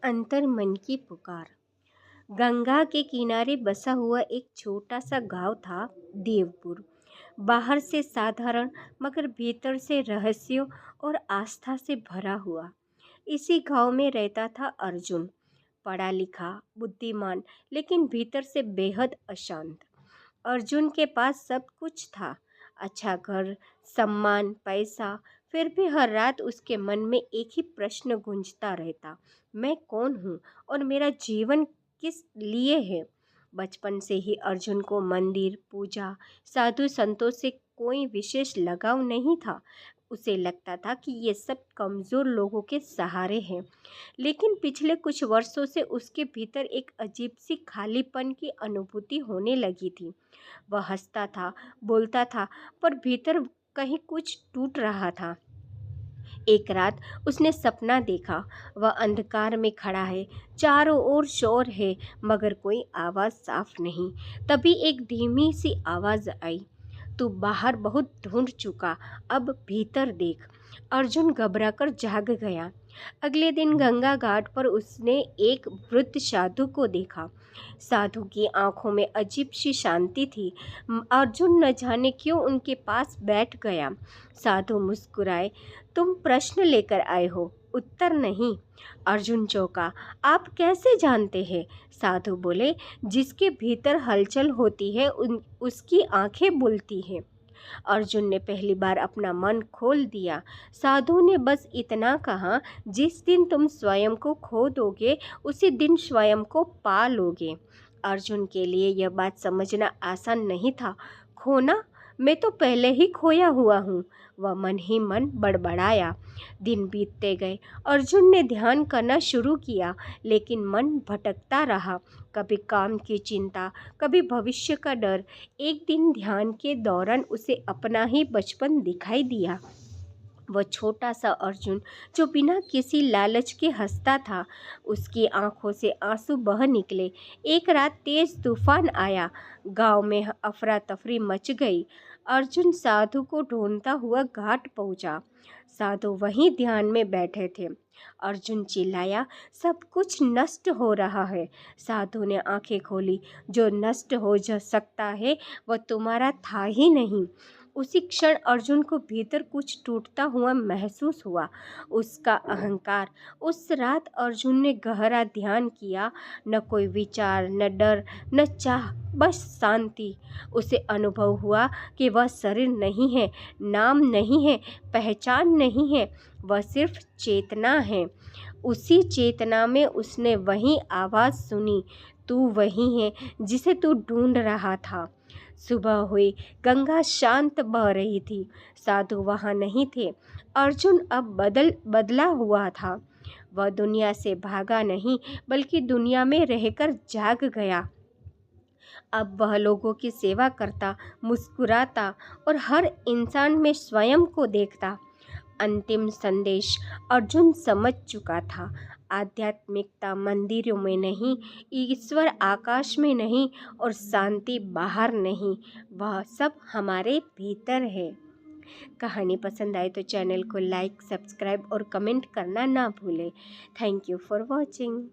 अंतर्मन की पुकार। गंगा के किनारे बसा हुआ एक छोटा सा गांव था, देवपुर। बाहर से साधारण, मगर भीतर से रहस्यों और आस्था से भरा हुआ। इसी गांव में रहता था अर्जुन। पढ़ा लिखा, बुद्धिमान, लेकिन भीतर से बेहद अशांत। अर्जुन के पास सब कुछ था, अच्छा घर, सम्मान, पैसा। फिर भी हर रात उसके मन में एक ही प्रश्न गूंजता रहता, मैं कौन हूँ और मेरा जीवन किस लिए है। बचपन से ही अर्जुन को मंदिर, पूजा, साधु संतों से कोई विशेष लगाव नहीं था। उसे लगता था कि ये सब कमज़ोर लोगों के सहारे हैं। लेकिन पिछले कुछ वर्षों से उसके भीतर एक अजीब सी खालीपन की अनुभूति होने लगी थी। वह हंसता था, बोलता था, पर भीतर कहीं कुछ टूट रहा था। एक रात उसने सपना देखा। वह अंधकार में खड़ा है, चारों ओर शोर है, मगर कोई आवाज़ साफ नहीं। तभी एक धीमी सी आवाज़ आई, तू बाहर बहुत ढूंढ चुका, अब भीतर देख। अर्जुन घबराकर जाग गया। अगले दिन गंगा घाट पर उसने एक वृद्ध साधु को देखा। साधु की आंखों में अजीब सी शांति थी। अर्जुन न जाने क्यों उनके पास बैठ गया। साधु मुस्कुराए, तुम प्रश्न लेकर आए हो, उत्तर नहीं। अर्जुन चौंका, आप कैसे जानते हैं? साधु बोले, जिसके भीतर हलचल होती है उसकी आंखें बोलती हैं। अर्जुन ने पहली बार अपना मन खोल दिया। साधु ने बस इतना कहा, जिस दिन तुम स्वयं को खो दोगे उसी दिन स्वयं को पा लोगे। अर्जुन के लिए यह बात समझना आसान नहीं था। खोना? मैं तो पहले ही खोया हुआ हूँ, वह मन ही मन बड़बड़ाया। दिन बीतते गए। अर्जुन ने ध्यान करना शुरू किया, लेकिन मन भटकता रहा। कभी काम की चिंता, कभी भविष्य का डर। एक दिन ध्यान के दौरान उसे अपना ही बचपन दिखाई दिया। वह छोटा सा अर्जुन जो बिना किसी लालच के हंसता था। उसकी आंखों से आंसू बह निकले। एक रात तेज तूफान आया, गांव में अफरा तफरी मच गई। अर्जुन साधु को ढूंढता हुआ घाट पहुंचा। साधु वहीं ध्यान में बैठे थे। अर्जुन चिल्लाया, सब कुछ नष्ट हो रहा है। साधु ने आंखें खोली, जो नष्ट हो जा सकता है वह तुम्हारा था ही नहीं। उसी क्षण अर्जुन को भीतर कुछ टूटता हुआ महसूस हुआ, उसका अहंकार। उस रात अर्जुन ने गहरा ध्यान किया, न कोई विचार, न डर, न चाह, बस शांति। उसे अनुभव हुआ कि वह शरीर नहीं है, नाम नहीं है, पहचान नहीं है, वह सिर्फ चेतना है। उसी चेतना में उसने वही आवाज़ सुनी, तू वही है जिसे तू ढूंढ रहा था। सुबह हुई, गंगा शांत बह रही थी। साधु वहाँ नहीं थे। अर्जुन अब बदला हुआ था। वह दुनिया से भागा नहीं, बल्कि दुनिया में रहकर जाग गया। अब वह लोगों की सेवा करता, मुस्कुराता और हर इंसान में स्वयं को देखता। अंतिम संदेश अर्जुन समझ चुका था, आध्यात्मिकता मंदिरों में नहीं, ईश्वर आकाश में नहीं, और शांति बाहर नहीं, वह सब हमारे भीतर है। कहानी पसंद आए तो चैनल को लाइक, सब्सक्राइब और कमेंट करना ना भूलें। Thank you for watching.